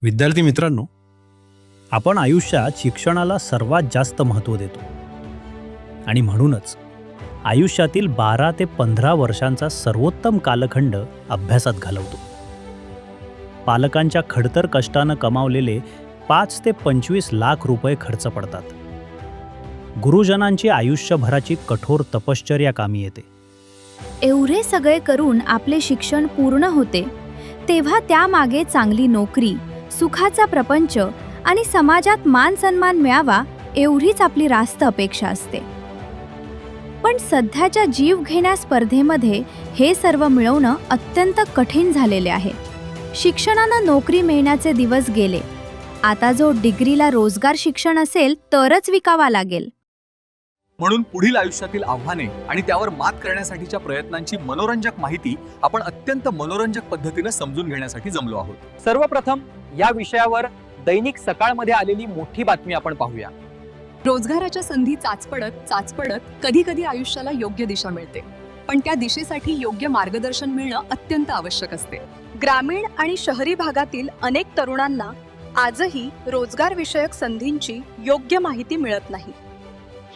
विद्यार्थी मित्रांनो, आपण आयुष्यात शिक्षणाला सर्वात जास्त महत्त्व देतो आणि म्हणूनच आयुष्यातील 12 ते 15 वर्षांचा सर्वोत्तम कालखंड अभ्यासात घालवतो. पालकांच्या खडतर कष्टानं कमावलेले 5 ते 25 लाख रुपये खर्च पडतात. गुरुजनांची आयुष्यभराची कठोर तपश्चर्या कामी येते. एवढे सगळे करून आपले शिक्षण पूर्ण होते तेव्हा त्यामागे चांगली नोकरी, सुखाचा प्रपंच आणि समाजात मान सन्मान मिळावा एवढीच आपली रास्त अपेक्षा असते. पण सध्याच्या जीवघेण्या स्पर्धेमध्ये हे सर्व मिळवणं अत्यंत कठीण झालेले आहे. शिक्षणानं नोकरी मिळण्याचे दिवस गेले. आता जो डिग्रीला रोजगार शिक्षण असेल तरच विकावा लागेल. म्हणून पुढील आयुष्यातील आव्हाने आणि त्यावर मात करण्यासाठीच्या प्रयत्नांची मनोरंजक माहिती आपण अत्यंत मनोरंजक पद्धतीने समजून घेण्यासाठी जमलो आहोत. सर्वप्रथम या विषयावर दैनिक सकाळमध्ये आलेली मोठी बातमी आपण पाहूया. रोजगाराच्या संधी चाचपडत कधी कधी आयुष्याला योग्य दिशा मिळते, पण त्या दिशेसाठी योग्य मार्गदर्शन मिळणं अत्यंत आवश्यक असते. ग्रामीण आणि शहरी भागातील अनेक तरुणांना आजही रोजगार विषयक संधींची योग्य माहिती मिळत नाही.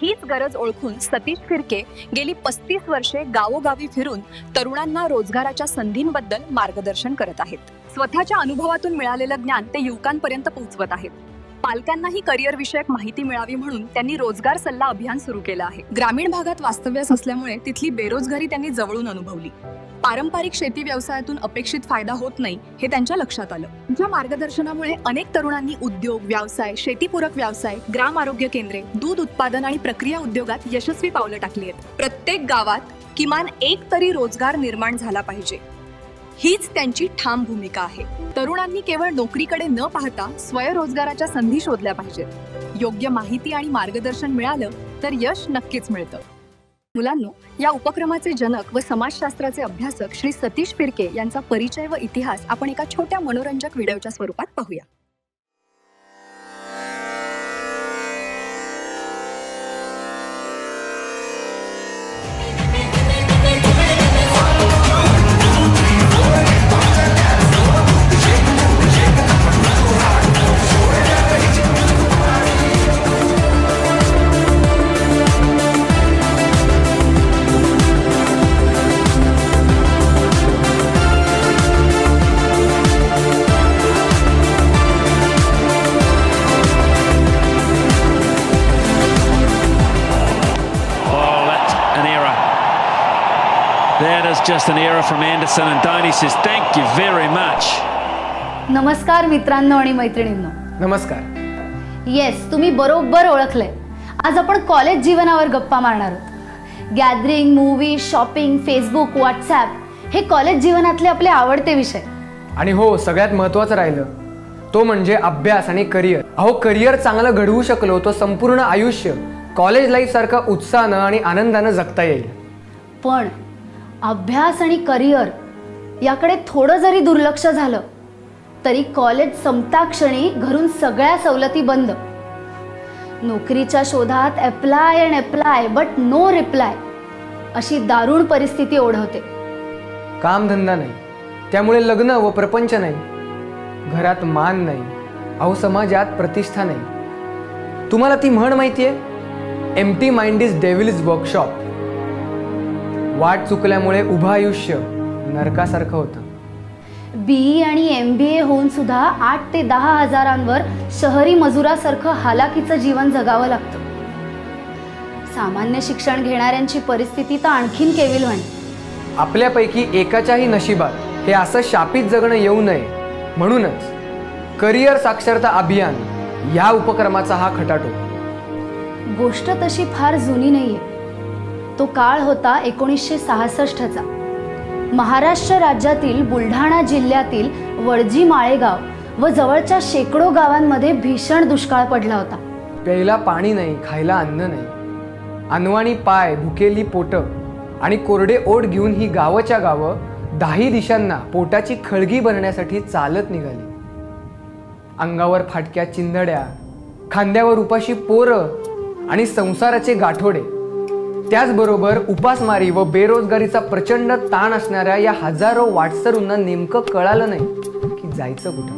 हीच गरज ओळखून सतीश फिरके गेली 35 वर्षे गावोगावी फिरून तरुणांना रोजगाराच्या संधींबद्दल मार्गदर्शन करत आहेत. स्वतःच्या अनुभवातून मिळालेलं ज्ञान ते युवकांपर्यंत पोहोचवत आहेत. पालकांनाही करिअर विषयक माहिती मिळावी म्हणून त्यांनी रोजगार सल्ला अभियान सुरू केलं आहे. ग्रामीण भागात वास्तव्यास असल्यामुळे तिथली बेरोजगारी त्यांनी जवळून अनुभवली. पारंपरिक शेती व्यवसायातून अपेक्षित फायदा होत नाही हे त्यांच्या लक्षात आलं. त्यांच्या मार्गदर्शनामुळे अनेक तरुणांनी उद्योग, व्यवसाय, शेतीपूरक व्यवसाय, ग्राम आरोग्य केंद्रे, दूध उत्पादन आणि प्रक्रिया उद्योगात यशस्वी पावलं टाकली आहेत. प्रत्येक गावात किमान एक तरी रोजगार निर्माण झाला पाहिजे, हीच त्यांची ठाम भूमिका आहे. तरुणांनी केवळ नोकरीकडे न पाहता स्वयंरोजगाराच्या संधी शोधल्या पाहिजेत. योग्य माहिती आणि मार्गदर्शन मिळालं तर यश नक्कीच मिळतं. मुलांनो, या उपक्रमाचे जनक व समाजशास्त्राचे अभ्यासक श्री सतीश फिरके यांचा परिचय व इतिहास आपण एका छोट्या मनोरंजक व्हिडिओच्या स्वरूपात पाहूया. That is just an error from Anderson, and Dhoni says thank you very much. नमस्कार मित्रांनो आणि मैत्रिणींनो. नमस्कार. येस, तुम्ही बरोबर ओळखलंय. आज आपण कॉलेज जीवनावर गप्पा मारणार आहोत. Gathering, movie, shopping, Facebook, WhatsApp हे कॉलेज जीवनातले आपले आवडते विषय. आणि हो, सगळ्यात महत्त्वाचं राहिलं तो म्हणजे अभ्यास आणि करिअर. अहो, करिअर चांगलं घडवू शकलो तो संपूर्ण आयुष्य कॉलेज लाईफ सारखं उत्साहानं आणि आनंदानं जगता येईल. पण अभ्यास आणि करिअर याकडे थोडं जरी दुर्लक्ष झालं तरी कॉलेज संपताक्षणी घरून सगळ्या सवलती बंद. नोकरीच्या शोधात अप्लाय बट नो रिप्लाय अशी दारुण परिस्थिती ओढवते. कामधंदा नाही, त्यामुळे लग्न व प्रपंच नाही. घरात मान नाही, अहो समाजात प्रतिष्ठा नाही. तुम्हाला ती म्हण माहितीये, empty mind is devil's workshop. वाट चुकल्यामुळे उभं आयुष्य नरकासारखं होतं. BE आणि MBA होऊन सुद्धा 8 ते 10 हजारांवर शहरी मजुरासारखं हालाकीचं जीवन जगावं लागतं. सामान्य शिक्षण घेणाऱ्यांची परिस्थिती तर आणखीन केविलवाणी. आपल्यापैकी एकाच्याही नशिबात हे असं शापित जगणं येऊ नये म्हणूनच करिअर साक्षरता अभियान या उपक्रमाचा हा खटाटो. गोष्ट तशी फार जुनी नाहीये. तो काळ होता 1966चा. महाराष्ट्र राज्यातील बुलढाणा जिल्ह्यातील वडजी माळेगाव व जवळच्या शेकडो गावांमध्ये भीषण दुष्काळ पडला होता. प्यायला पाणी नाही, खायला अन्न नाही. अनवाणी पाय, भुकेली पोटं आणि कोरडे ओठ घेऊन ही गावच्या गावं 10 दिशांना पोटाची खळगी भरण्यासाठी चालत निघाली. अंगावर फाटक्या चिंधड्या, खांद्यावर उपाशी पोरं आणि संसाराचे गाठोडे, त्याचबरोबर उपासमारी व बेरोजगारीचा प्रचंड ताण असणाऱ्या या हजारो वाटसरूंना नेमकं कळालं नाही की जायचं कुठं.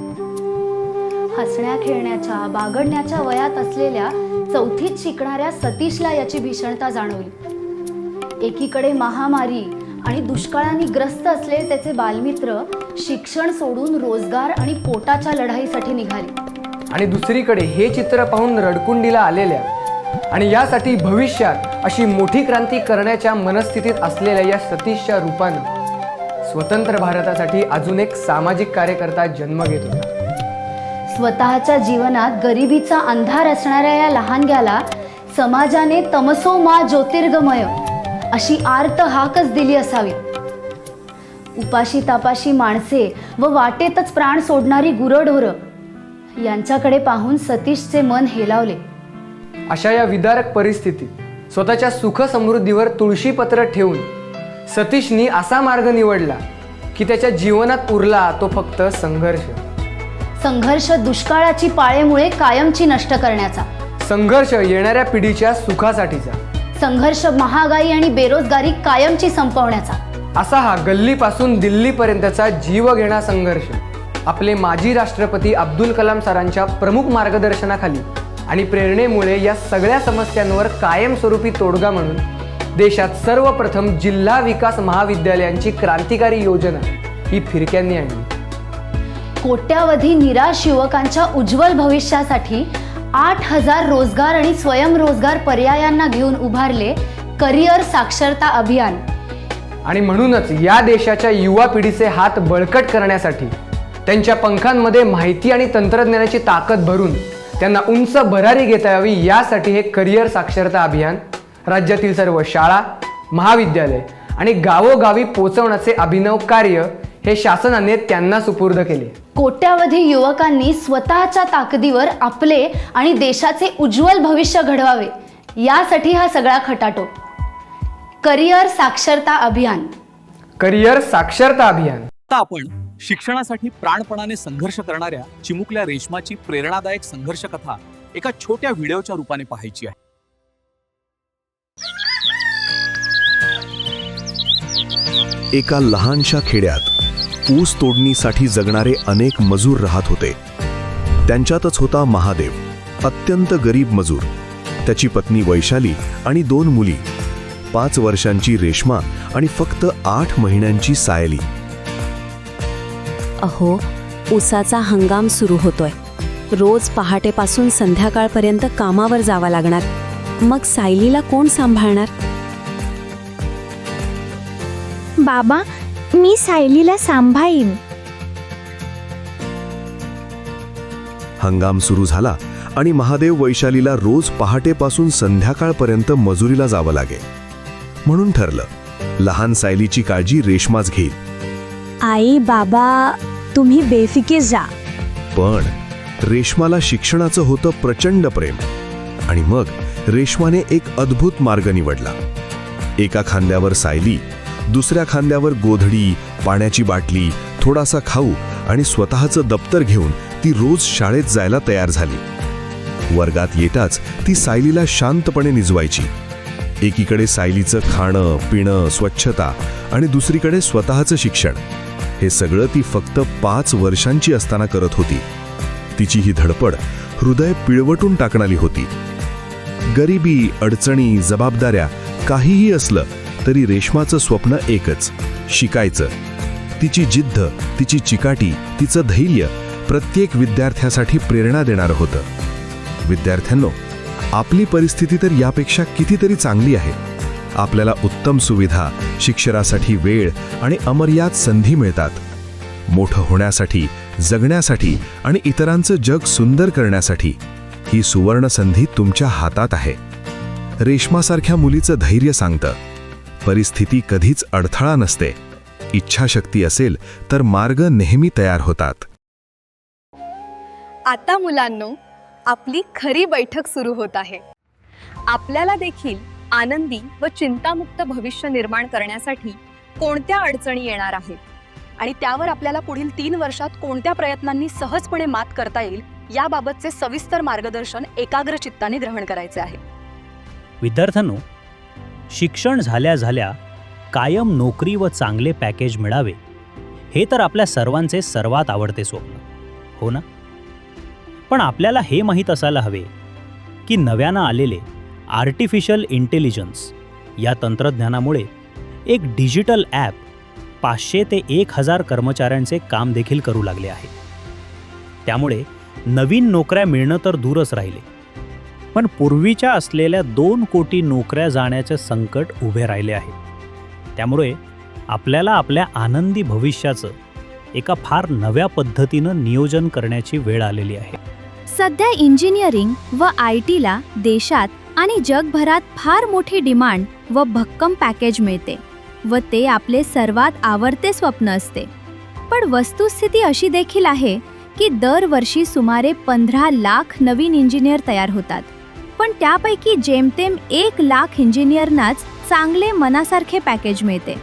हसण्या खेळण्याच्या बागडण्याच्या वयात असलेल्या चौथीत शिकणाऱ्या सतीशला याची भीषणता जाणवली. एकीकडे महामारी आणि दुष्काळाने ग्रस्त असलेले त्याचे बालमित्र शिक्षण सोडून रोजगार आणि पोटाच्या लढाईसाठी निघाले. आणि दुसरीकडे हे चित्र पाहून रडकुंडीला आलेल्या आणि यासाठी भविष्यात अशी मोठी क्रांती करण्याच्या मनस्थितीत असलेल्या या सतीशच्या रूपानं स्वतंत्र भारतासाठी अजून एक सामाजिक कार्यकर्ता जन्म घेत होता. स्वतःच्या जीवनात गरिबीचा अंधार असणाऱ्या या लहानग्याला समाजाने तमसो मा ज्योतिर्गमय अशी आर्त हाकच दिली असावी. उपाशी तापाशी माणसे व वाटेतच प्राण सोडणारी गुरंढोरं यांच्याकडे पाहून सतीशचे मन हेलावले. अशा या विदारक परिस्थितीत स्वतःच्या सुख समृद्धीवर तुळशीपत्र ठेवून सतीशनी असा मार्ग निवडला की त्याच्या जीवनात उरला तो फक्त संघर्ष. संघर्ष दुष्काळाची पाळेमुळे कायमची नष्ट करण्याचा, संघर्ष येणाऱ्या पिढीच्या सुखासाठीचा, संघर्ष महागाई आणि बेरोजगारी कायमची संपवण्याचा. असा हा गल्लीपासून दिल्लीपर्यंतचा जीवघेणा संघर्ष आपले माजी राष्ट्रपती अब्दुल कलाम सरांच्या प्रमुख मार्गदर्शनाखाली आणि प्रेरणेमुळे या सगळ्या समस्यांवर कायमस्वरूपी तोडगा म्हणून देशात सर्वप्रथम जिल्हा विकास महाविद्यालयांची क्रांतिकारी योजना ही फिरक्यांनी आणली. कोट्यावधी निराश युवकांच्या उज्ज्वल भविष्यासाठी 8,000 रोजगार आणि स्वयंरोजगार पर्यायांना घेऊन उभारले करिअर साक्षरता अभियान. आणि म्हणूनच या देशाच्या युवा पिढीचे हात बळकट करण्यासाठी त्यांच्या पंखांमध्ये माहिती आणि तंत्रज्ञानाची ताकद भरून त्यांना उंच भरारी घेता यावी यासाठी हे करिअर साक्षरता अभियान राज्यातील सर्व शाळा, महाविद्यालय आणि गावोगावी पोहोचवण्याचे अभिनव कार्य हे शासनाने त्यांना सुपूर्द केले. कोट्यावधी युवकांनी स्वतःच्या ताकदीवर आपले आणि देशाचे उज्ज्वल भविष्य घडवावे यासाठी हा सगळा खटाटोप. करिअर साक्षरता अभियान. करिअर साक्षरता अभियान. आता आपण शिक्षणासाठी प्राणपणाने संघर्ष करणाऱ्या चिमुकल्या रेश्माची प्रेरणादायक संघर्ष कथा एका छोट्या व्हिडिओच्या रूपाने पाहायची आहे. एका लहानशा खेड्यात ऊस तोडणीसाठी जगणारे अनेक मजूर राहत होते. त्यांच्यातच होता महादेव, अत्यंत गरीब मजूर. त्याची पत्नी वैशाली आणि 2 मुली, 5 वर्षांची रेश्मा आणि फक्त 8 महिन्यांची सायली. अहो, ऊसाचा हंगाम सुरू होतोय. रोज पहाटेपासून संध्याकाळपर्यंत कामावर जावं लागणार. मग सायलीला कोण सांभाळणार? बाबा, मी सायलीला सांभाळीन. हंगाम सुरू झाला आणि महादेव वैशालीला रोज पहाटेपासून संध्याकाळपर्यंत मजुरीला जावं लागे. म्हणून ठरलं, लहान सायलीची काळजी रेश्माच घेईल. आई बाबा, तुम्ही बेफिकीर जा. पण रेश्माला शिक्षणाचं होतं प्रचंड प्रेम. आणि मग रेश्माने एक अद्भुत मार्ग निवडला. एका खांद्यावर सायली, दुसऱ्या खांद्यावर गोधडी, पाण्याची बाटली, थोडासा खाऊ आणि स्वतःचं दप्तर घेऊन ती रोज शाळेत जायला तयार झाली. वर्गात येताच ती सायलीला शांतपणे निजवायची. एकीकडे सायलीचं खाणं, पिणं, स्वच्छता आणि दुसरीकडे स्वतःचं शिक्षण. हे सगळं ती फक्त 5 वर्षांची असताना करत होती. तिची ही धडपड हृदय पिळवटून टाकणारी होती. गरिबी, अडचणी, जबाबदाऱ्या काहीही असलं तरी रेश्माचं स्वप्न एकच, शिकायचं. तिची जिद्द, तिची चिकाटी, तिचं धैर्य प्रत्येक विद्यार्थ्यासाठी प्रेरणा देणारं होतं. विद्यार्थ्यांनो, आपली परिस्थिती तर यापेक्षा कितीतरी चांगली आहे. आपल्याला उत्तम सुविधा, शिक्षणासाठी वेळ आणि अमर्याद संधी मिळतात. मोठं होण्यासाठी, जगण्यासाठी आणि इतरांचं जग सुंदर करण्यासाठी ही सुवर्ण संधी तुमच्या हातात आहे. रेश्मासारख्या मुलीचं धैर्य सांगतं, परिस्थिती कधीच अडथळा नसते. इच्छाशक्ती असेल तर मार्ग नेहमी तयार होतात. आता मुलांनो, आपली खरी बैठक सुरू होत आहे. आपल्याला देखील आनंदी व चिंतामुक्त भविष्य निर्माण करण्यासाठी कोणत्या अडचणी येणार आहेत आणि त्यावर आपल्याला पुढील 3 वर्षात कोणत्या प्रयत्नांनी सहजपणे मात करता येईल याबाबतचे सविस्तर मार्गदर्शन एकाग्र चित्ताने ग्रहण करायचे आहे. विद्यार्थ्यांनो, शिक्षण झाल्या झाल्या कायम नोकरी व चांगले पॅकेज मिळावे हे तर आपल्या सर्वांचे सर्वात आवडते स्वप्न, हो ना? पण आपल्याला हे माहीत असायला हवे की नव्यानं आलेले आर्टिफिशियल इंटेलिजन्स या तंत्रज्ञानामुळे एक डिजिटल ॲप 500 ते 1000 कर्मचाऱ्यांचे काम देखील करू लागले आहे. त्यामुळे नवीन नोकऱ्या मिळणं तर दूरच राहिले, पण पूर्वीच्या असलेल्या 2 कोटी नोकऱ्या जाण्याचे संकट उभे राहिले आहे. त्यामुळे आपल्याला आपल्या आनंदी भविष्याचं एका फार नव्या पद्धतीनं नियोजन करण्याची वेळ आलेली आहे. सध्या इंजिनिअरिंग व IT ला देशात आणि जगभरात फार मोठी डिमांड व भक्कम पॅकेज मिळते व ते आपले सर्वात आवडते स्वप्न असते. पण वस्तुस्थिती अशी देखील आहे की दरवर्षी सुमारे 15 लाख नवीन इंजिनियर तयार होतात, पण त्यापैकी जेमतेम 1 लाख इंजिनियरनाच चांगले मनासारखे पॅकेज मिळते.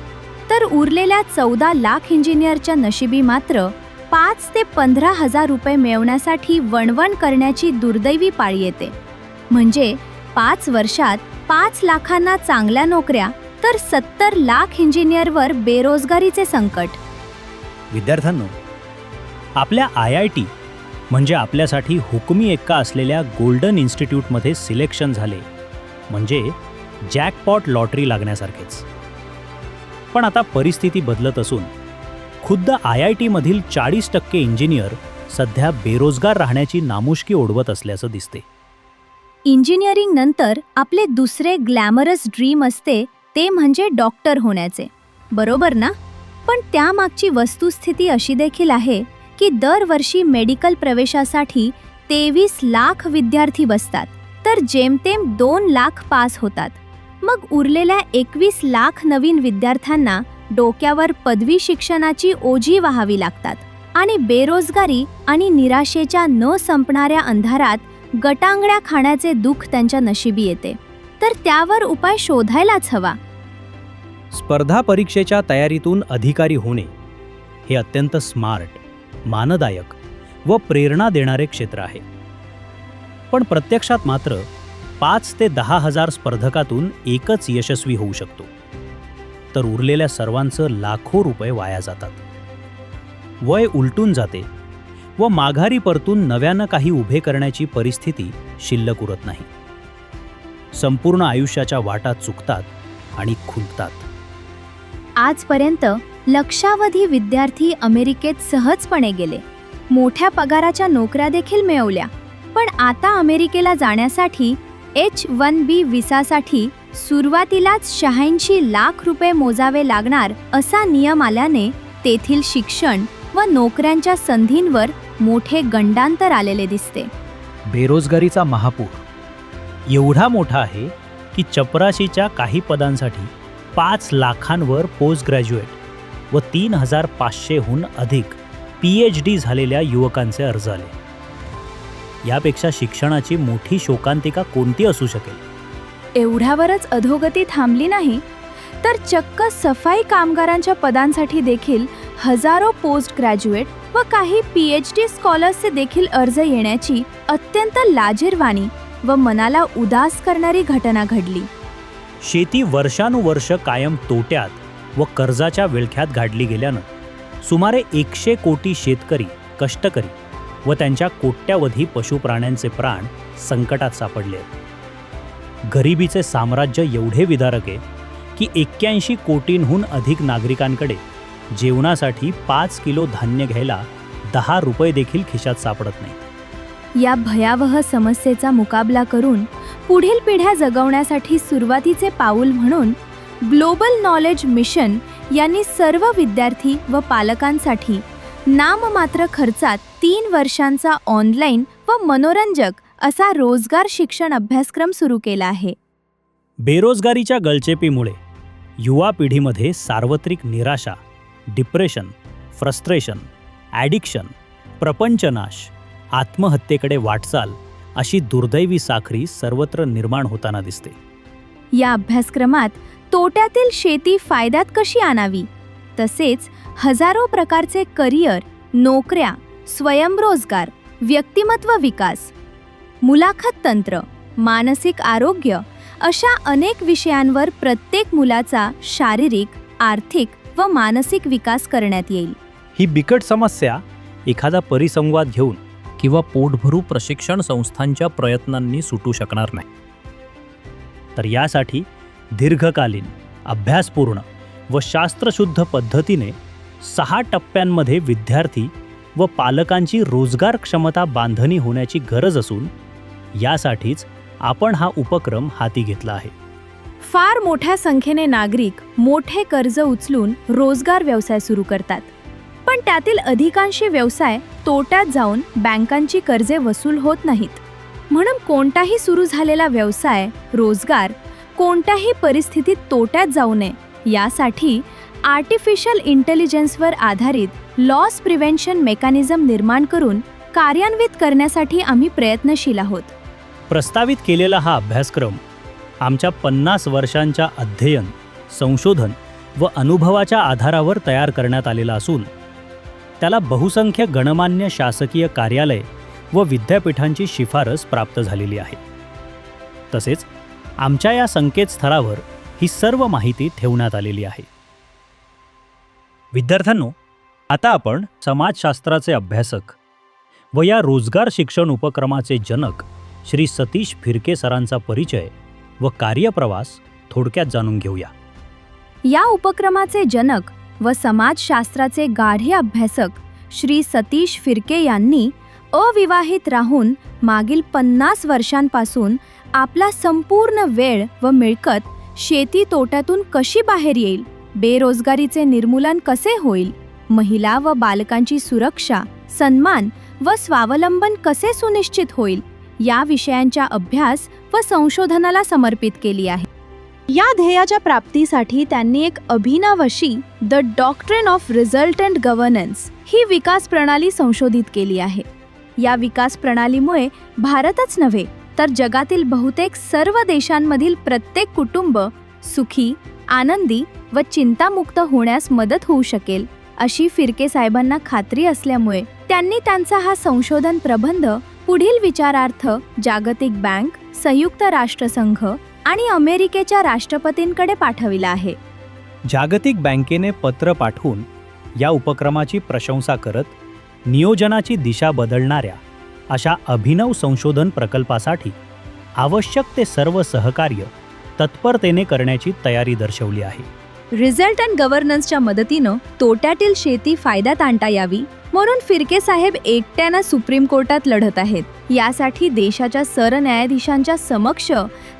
तर उरलेल्या 14 लाख इंजिनियरच्या नशिबी मात्र 5 ते 15 हजार रुपये मिळवण्यासाठी वणवण करण्याची दुर्दैवी पाळी येते. म्हणजे 5 वर्षात 5 लाखांना चांगल्या नोकऱ्या तर 70 लाख इंजिनियरवर बेरोजगारीचे संकट. विद्यार्थ्यांनो, आपल्या IIT म्हणजे आपल्यासाठी हुकमी एक्का असलेल्या गोल्डन इन्स्टिट्यूटमध्ये सिलेक्शन झाले म्हणजे जॅकपॉट लॉटरी लागण्यासारखेच. पण आता परिस्थिती बदलत असून खुद्द IIT मधील 40% इंजिनियर सध्या बेरोजगार राहण्याची नामुष्की ओढवत असल्याचं दिसते. इंजिनिअरिंग नंतर आपले दुसरे ग्लॅमरस ड्रीम असते ते म्हणजे डॉक्टर होण्याचे, बरोबर ना? पण त्यामागची वस्तुस्थिती अशी देखील आहे की दरवर्षी मेडिकल प्रवेशासाठी 23 लाख विद्यार्थी बसतात, तर जेमतेम 2 लाख पास होतात. मग उरलेल्या 21 लाख नवीन विद्यार्थ्यांना डोक्यावर पदवी शिक्षणाची ओझी वहावी लागतात आणि बेरोजगारी आणि निराशेच्या न संपणाऱ्या अंधारात गटांगड्या खाण्याचे दुःख त्यांच्या नशिबी येते. तर त्यावर उपाय शोधायलाच हवा. स्पर्धा परीक्षेच्या तयारीतून अधिकारी होणे हे अत्यंत स्मार्ट, मानदायक व प्रेरणा देणारे क्षेत्र आहे. पण प्रत्यक्षात मात्र 5 ते 10 हजार स्पर्धकातून एकच यशस्वी होऊ शकतो, तर उरलेल्या सर्वांचं लाखो रुपये वाया जातात. वय उलटून जाते व माघारी परतून नव्यानं काही उभे करण्याची परिस्थिती शिल्लक उरत नाही. संपूर्ण आयुष्याच्या वाटा चुकतात आणि खुंटतात. आजपर्यंत लक्षावधी विद्यार्थी अमेरिकेत सहजपणे गेले, मोठ्या पगाराच्या नोकऱ्या देखील मिळवल्या. पण आता अमेरिकेला जाण्यासाठी H-1B व्हिसासाठी सुरुवातीलाच 86 लाख रुपये मोजावे लागणार असा नियम आल्याने तेथील शिक्षण व नोकऱ्यांच्या संधींवर मोठे गंडांतर आलेले दिसते. बेरोजगारीचा महापूर एवढा मोठा आहे की चपराशीच्या काही पदांसाठी 5 लाखांवर पोस्ट ग्रॅज्युएट व 3500हून अधिक PhD झालेल्या युवकांचे अर्ज आले. यापेक्षा शिक्षणाची मोठी शोकांतिका कोणती असू शकेल? एवढ्यावरच अधोगती थांबली नाही, तर चक्क सफाई कामगारांच्या पदांसाठी देखील हजारो पोस्ट ग्रॅज्युएट व काही PhD स्कॉलर्सचे देखील अर्ज येण्याची अत्यंत लाजिरवाणी व मनाला उदास करणारी घटना घडली. शेती वर्षानुवर्ष कायम तोट्यात व कर्जाच्या विळख्यात गाडली गेल्यानं सुमारे 100 कोटी शेतकरी, कष्टकरी व त्यांच्या कोट्यावधी पशुप्राण्यांचे प्राण संकटात सापडले. गरिबीचे साम्राज्य एवढे विदारक आहे की 81 कोटींहून अधिक नागरिकांकडे जेवणासाठी 5 किलो धान्य घ्यायला 10 रुपये देखील खिशात सापडत नाही. या भयावह समस्येचा मुकाबला करून पुढील पिढ्या जगवण्यासाठी सुरुवातीचे पाऊल म्हणून ग्लोबल नॉलेज मिशन यांनी सर्व विद्यार्थी व पालकांसाठी नाममात्र खर्चात 3 वर्षांचा ऑनलाईन व मनोरंजक असा रोजगार शिक्षण अभ्यासक्रम सुरू केला आहे. बेरोजगारीच्या गळचेपीमुळे युवा पिढीमध्ये सार्वत्रिक निराशा, डिप्रेशन, फ्रस्ट्रेशन, ॲडिक्शन, प्रपंचनाश, आत्महत्येकडे वाटचाल अशी दुर्दैवी साखळी सर्वत्र निर्माण होताना दिसते. या अभ्यासक्रमात तोट्यातील शेती फायद्यात कशी आणावी, तसेच हजारो प्रकारचे करिअर, नोकऱ्या, स्वयंरोजगार, व्यक्तिमत्व विकास, मुलाखत तंत्र, मानसिक आरोग्य अशा अनेक विषयांवर प्रत्येक मुलाचा शारीरिक, आर्थिक व मानसिक विकास करण्यात येईल. ही बिकट समस्या एखादा परिसंवाद घेऊन किंवा पोटभरू प्रशिक्षण संस्थांच्या प्रयत्नांनी सुटू शकणार नाही. तर यासाठी दीर्घकालीन, अभ्यासपूर्ण व शास्त्रशुद्ध पद्धतीने 6 टप्प्यांमध्ये विद्यार्थी व पालकांची रोजगार क्षमता बांधणी होण्याची गरज असून यासाठीच आपण हा उपक्रम हाती घेतला आहे. फार मोठ्या संख्येने नागरिक मोठे कर्ज उचलून रोजगार व्यवसाय सुरू करतात, पण त्यातील अधिकांशी व्यवसाय तोट्यात जाऊन बँकांची कर्जे वसूल होत नाहीत. म्हणून कोणताही सुरू झालेला व्यवसाय, रोजगार कोणत्याही परिस्थितीत तोट्यात जाऊ नये यासाठी आर्टिफिशियल इंटेलिजन्सवर आधारित लॉस प्रिव्हेन्शन मेकॅनिझम निर्माण करून कार्यान्वित करण्यासाठी आम्ही प्रयत्नशील आहोत. प्रस्तावित केलेला हा अभ्यासक्रम आमच्या 50 वर्षांच्या अध्ययन, संशोधन व अनुभवाच्या आधारावर तयार करण्यात आलेला असून त्याला बहुसंख्य गणमान्य शासकीय कार्यालय व विद्यापीठांची शिफारस प्राप्त झालेली आहे. तसेच आमच्या या संकेतस्थळावर ही सर्व माहिती ठेवण्यात आलेली आहे. विद्यार्थ्यांनो, आता आपण समाजशास्त्राचे अभ्यासक व या रोजगार शिक्षण उपक्रमाचे जनक श्री सतीश फिरके सरांचा परिचय व कार्यप्रवास थोडक्यात जाणून घेऊया. या उपक्रमाचे जनक व समाजशास्त्राचे गाढे अभ्यासक श्री सतीश फिरके यांनी अविवाहित राहून मागील 50 वर्षांपासून आपला संपूर्ण वेळ व मिळकत शेती तोट्यातून कशी बाहेर येईल, बेरोजगारीचे निर्मूलन कसे होईल, महिला व बालकांची सुरक्षा, सन्मान व स्वावलंबन कसे सुनिश्चित होईल या विषयांच्या अभ्यास व संशोधनाला समर्पित केली आहे. या ध्येयाच्या प्राप्तीसाठी त्यांनी एक अभिनव अशी the doctrine of resultant governance ही विकास प्रणाली संशोधित केली आहे. या विकास प्रणालीमुळे भारतच नव्हे तर जगातील बहुतेक सर्व देशांमधील प्रत्येक कुटुंब सुखी, आनंदी व चिंतामुक्त होण्यास मदत होऊ शकेल अशी फिरके साहेबांना खात्री असल्यामुळे त्यांनी त्यांचा हा संशोधन प्रबंध पुढील विचारार्थ जागतिक बँक, संयुक्त राष्ट्रसंघ आणि अमेरिकेच्या राष्ट्रपतींकडे पाठविला आहे. जागतिक बँकेने पत्र पाठवून या उपक्रमाची प्रशंसा करत नियोजनाची दिशा बदलणाऱ्या अशा अभिनव संशोधन प्रकल्पासाठी आवश्यक ते सर्व सहकार्य तत्परतेने करण्याची तयारी दर्शवली आहे. रिझल्टंट गव्हर्नन्सच्या मदतीनं तोट्यातील शेती फायद्यात आणता यावी म्हणून फिरके साहेब एकट्यानं सुप्रीम कोर्टात लढत आहेत. यासाठी देशाच्या सरन्यायाधीशांच्या समक्ष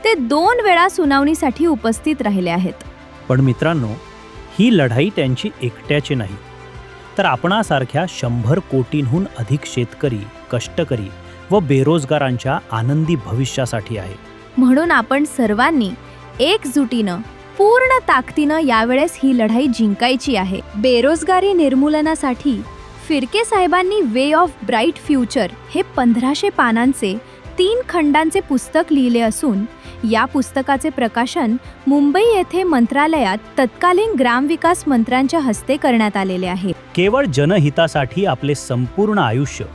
ते 2 वेळा सुनावणीसाठी उपस्थित राहिले आहेत. पण मित्रांनो, ही लढाई त्यांची एकट्याची नाही, तर आपणासारख्या 100 कोटींहून अधिक शेतकरी, कष्टकरी व बेरोजगारांच्या आनंदी भविष्यासाठी आहे. म्हणून आपण सर्वांनी एकजुटीनं पूर्ण ताकदीनं यावेळेस ही लढाई जिंकायची आहे. बेरोजगारी निर्मूलनासाठी फिरके साहेबांनी वे ऑफ ब्राईट फ्युचर हे 1500 पानांचे 3 खंडांचे पुस्तक लिहिले असून या पुस्तकाचे प्रकाशन मुंबई येथे मंत्रालयात तत्कालीन ग्रामविकास मंत्र्यांच्या हस्ते करण्यात आलेले आहे. केवळ जनहितासाठी आपले संपूर्ण आयुष्य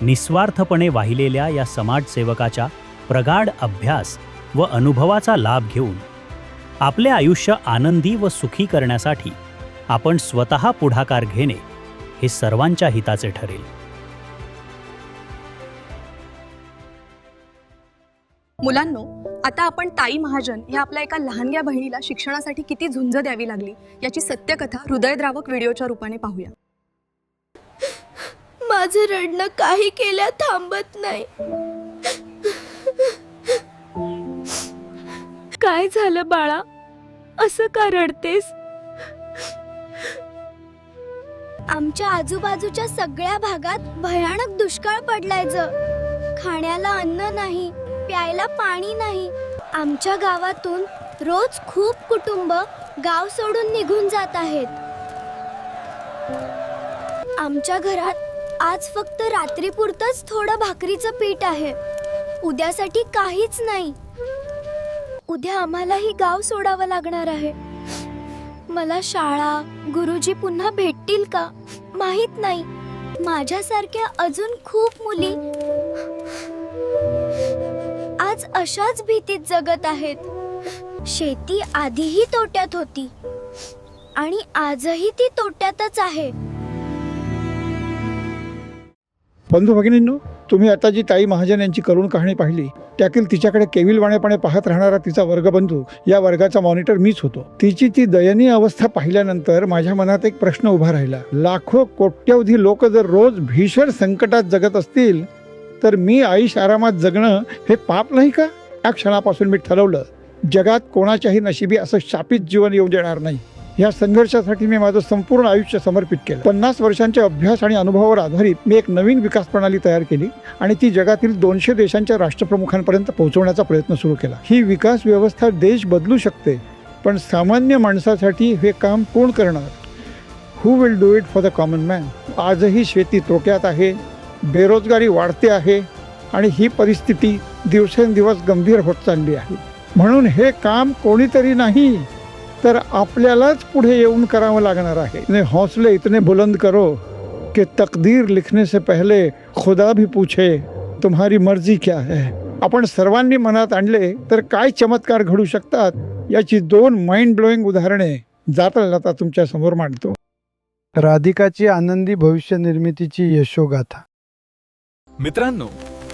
निस्वार्थपणे वाहिलेल्या या समाजसेवकाच्या प्रगाढ अभ्यास व अनुभवाचा लाभ घेऊन आपले आयुष्य आनंदी व सुखी करण्यासाठी आपण स्वतः पुढाकार घेणे हे सर्वांच्या हिताचे ठरेल. मुलांनो, आता आपण ताई महाजन ह्या आपल्या एका लहानग्या बहिणीला शिक्षणासाठी किती झुंज द्यावी लागली याची सत्यकथा हृदयद्रावक व्हिडिओच्या रूपाने पाहूया. माझं रडणं काही केल्या थांबत नाही. काय झालं बाळा, असं का रडतेस? आमच्या आजूबाजूच्या सगळ्या भागात भयानक दुष्काळ पडलाय. खाण्याला अन्न नाही, प्यायला पाणी नाही. आमच्या गावातून रोज खूप कुटुंब गाव सोडून निघून जात आहेत. आमच्या घरात आज फक्त रात्रीपुरतंच थोडं भाकरीचं पीठ आहे. उद्यासाठी काहीच नाही. उद्या आम्हालाही गाव सोडावं लागणार आहे. मला शाळा, गुरुजी पुन्हा भेटतील का माहित नाही. माझ्यासारख्या अजून खूप मुली आज अशाच भीतीत जगत आहेत. शेती आधीही तोट्यात होती आणि आजही ती तोट्यातच आहे. बंधू भगिनींनो, तुम्ही आता जी ताई महाजन यांची करुण कहाणी पाहिली त्यातील तिच्याकडे केविलवाणेपणे पाहत राहणारा तिचा वर्गबंधू, या वर्गाचा मॉनिटर मीच होतो. तिची ती दयनीय अवस्था पाहिल्यानंतर माझ्या मनात एक प्रश्न उभा राहिला. लाखो कोट्यवधी लोक जर रोज भीषण संकटात जगत असतील तर मी आईश आरामात जगणं हे पाप नाही का? या क्षणापासून मी ठरवलं, जगात कोणाच्याही नशिबी असं शापित जीवन येऊ देणार नाही. या संघर्षासाठी मी माझं संपूर्ण आयुष्य समर्पित केलं. 50 वर्षांच्या अभ्यास आणि अनुभवावर आधारित मी एक नवीन विकास प्रणाली तयार केली आणि ती जगातील 200 देशांच्या राष्ट्रप्रमुखांपर्यंत पोहोचवण्याचा प्रयत्न सुरू केला. ही विकास व्यवस्था देश बदलू शकते, पण सामान्य माणसासाठी हे काम कोण करणार? Who will do it for the common man? आजही शेती तोट्यात आहे, बेरोजगारी वाढते आहे आणि ही परिस्थिती दिवसेंदिवस गंभीर होत चालली आहे. म्हणून हे काम कोणीतरी नाही तर आपल्यालाच पुढे येऊन करावं लागणार आहे. इतने हौसले इतने बुलंद करो कि तकदीर लिखने से पहले खुदा भी पूछे तुम्हारी मर्जी क्या है. आपण सर्वांनी मनात आणले तर काय चमत्कार घडू शकतात याची 2 माइंड ब्लोईंग उदाहरणे जाता जाता तुमच्या समोर मांडतो. राधिकाची आनंदी भविष्य निर्मितीची यशोगाथा. मित्रांनो,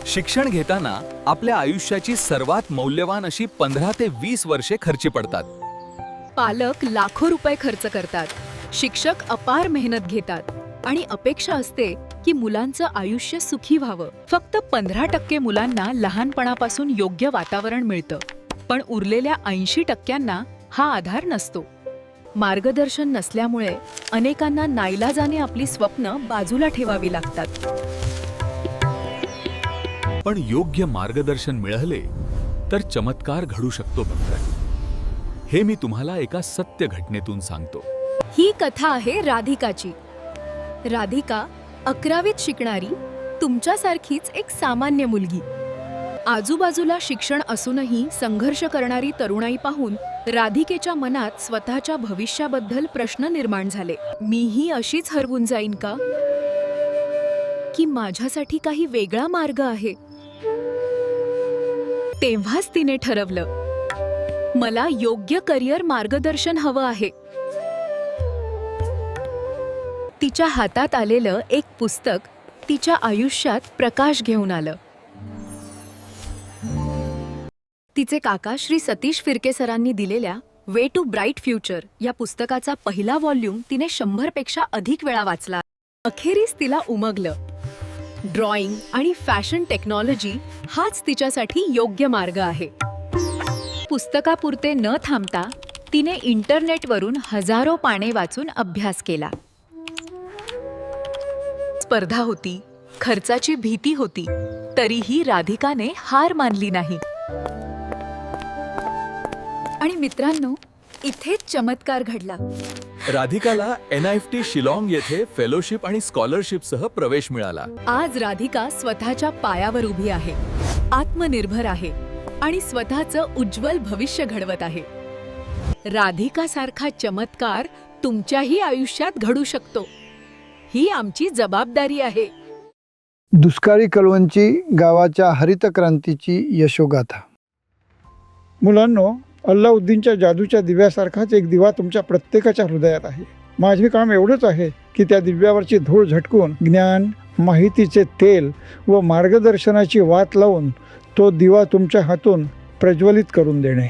शिक्षण घेताना आपल्या आयुष्याची सर्वात मौल्यवान अशी 15 ते 20 वर्षे खर्ची पडतात. पालक लाखो रुपये खर्च करतात, शिक्षक अपार मेहनत घेतात आणि अपेक्षा असते की मुलांचं आयुष्य सुखी व्हावं. फक्त 15% मुलांना लहानपणापासून योग्य वातावरण मिळतं, पण उरलेल्या 80% हा आधार नसतो. मार्गदर्शन नसल्यामुळे अनेकांना नाईलाजाने आपली स्वप्न बाजूला ठेवावी लागतात. पण योग्य मार्गदर्शन मिळाले तर चमत्कार घडू शकतो मित्रांनो. हे मी तुम्हाला एका सत्य घटनेतून सांगतो. ही कथा आहे राधिकाची. राधिका 11वीत शिकणारी तुमच्यासारखीच एक सामान्य मुलगी. आजूबाजूला शिक्षण असूनही संघर्ष करणारी तरुणाई पाहून राधिकेच्या मनात स्वतःच्या भविष्याबद्दल प्रश्न निर्माण झाले. मीही अशीच हरवून जाईन का? की माझ्यासाठी काही वेगळा मार्ग आहे? तेव्हाच तिने ठरवलं, मला योग्य करिअर मार्गदर्शन हवं आहे. तिच्या हातात आलेलं एक पुस्तक तिच्या आयुष्यात प्रकाश घेऊन आलं. तिचे काका श्री सतीश फिरके सरांनी दिलेल्या वे टू ब्राईट फ्युचर या पुस्तकाचा पहिला व्हॉल्यूम तिने 100 पेक्षा अधिक वेळा वाचला. अखेरीस तिला उमगलं, ड्रॉइंग आणि फॅशन टेक्नॉलॉजी हाच तिच्यासाठी योग्य मार्ग आहे. पुस्तकापुरते न थांबता तिने इंटरनेटवरून हजारो पाने वाचून अभ्यास केला. स्पर्धा होती, खर्चाची भीती होती, तरीही राधिकाने हार मानली नाही. आणि मित्रांनो, इथेच चमत्कार घडला. राधिकाला NIFT शिलाँग येथे फेलोशिप आणि स्कॉलरशिपसह प्रवेश मिळाला. आज राधिका स्वतःच्या पायावर उभी आहे, आत्मनिर्भर आहे आणि स्वतःचं उज्ज्वल भविष्य घडवत आहे. राधिकासारखा चमत्कार तुमच्याही आयुष्यात घडू शकतो. ही आमची जबाबदारी आहे. दुष्काळी कळवणची गावाच्या हरित क्रांतीची यशोगाथा. मुलांनो, अल्लाउद्दीनच्या जादूच्या दिव्यासारखाच एक दिवा तुमच्या प्रत्येकाच्या हृदयात आहे. माझे काम एवढंच आहे की त्या दिव्यावरची धूळ झटकून ज्ञान, माहितीचे तेल व मार्गदर्शनाची वात लावून तो दिवा तुमच्या हातून प्रज्वलित करून देणे.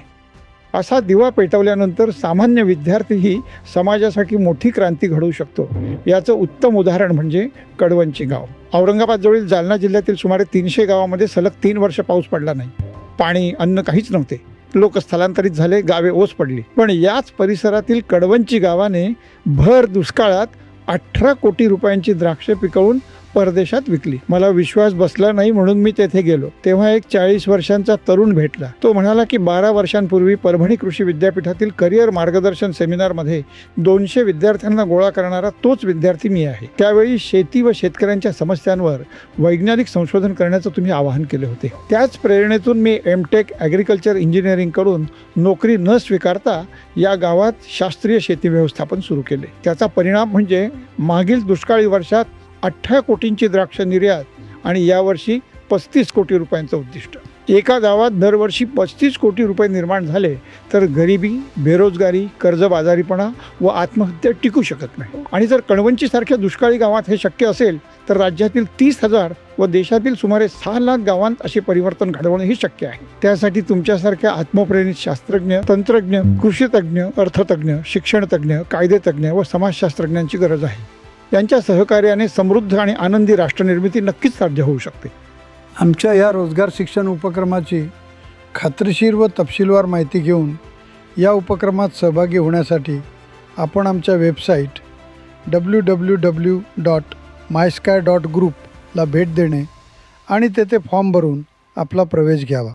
असा दिवा पेटवल्यानंतर सामान्य विद्यार्थीही समाजासाठी मोठी क्रांती घडवू शकतो. याचं उत्तम उदाहरण म्हणजे कडवणची गाव. औरंगाबादजवळील जालना जिल्ह्यातील सुमारे 300 गावामध्ये सलग 3 वर्ष पाऊस पडला नाही. पाणी, अन्न काहीच नव्हते. लोक स्थलांतरित झाले, गावे ओस पडली. पण याच परिसरातील कडवणची गावाने भर दुष्काळात 18 कोटी रुपयांची द्राक्षे पिकवून परदेशात विकली. मला विश्वास बसला नाही म्हणून मी तेथे गेलो. तेव्हा एक 40 वर्षांचा तरुण भेटला. तो म्हणाला की 12 वर्षांपूर्वी परभणी कृषी विद्यापीठातील करिअर मार्गदर्शन सेमिनारमध्ये 200 विद्यार्थ्यांना गोळा करणारा तोच विद्यार्थी मी आहे. त्यावेळी शेती व शेतकऱ्यांच्या समस्यांवर वैज्ञानिक संशोधन करण्याचं तुम्ही आवाहन केले होते. त्याच प्रेरणेतून मी MTech ॲग्रिकल्चर इंजिनिअरिंग करून नोकरी न स्वीकारता या गावात शास्त्रीय शेती व्यवस्थापन सुरू केले. त्याचा परिणाम म्हणजे मागील दुष्काळी वर्षात 18 कोटींची द्राक्ष निर्यात आणि यावर्षी 35 कोटी रुपयांचं उद्दिष्ट. एका गावात दरवर्षी 35 कोटी रुपये निर्माण झाले तर गरिबी, बेरोजगारी, कर्जबाजारीपणा व आत्महत्या टिकू शकत नाही. आणि जर कणवंचीसारख्या दुष्काळी गावात हे शक्य असेल तर राज्यातील 30,000 व देशातील सुमारे 6 लाख गावांत असे परिवर्तन घडवणे ही शक्य आहे. त्यासाठी तुमच्यासारख्या आत्मप्रेरित शास्त्रज्ञ, तंत्रज्ञ, कृषीतज्ञ, अर्थतज्ञ, शिक्षणतज्ञ, कायदेतज्ञ व समाजशास्त्रज्ञांची गरज आहे. यांच्या सहकार्याने समृद्ध आणि आनंदी राष्ट्रनिर्मिती नक्कीच साध्य होऊ शकते. आमच्या या रोजगार शिक्षण उपक्रमाची खात्रीशीर व तपशीलवार माहिती घेऊन या उपक्रमात सहभागी होण्यासाठी आपण आमच्या वेबसाईट www.mysky.group ला भेट देणे आणि तेथे फॉर्म भरून आपला प्रवेश घ्यावा.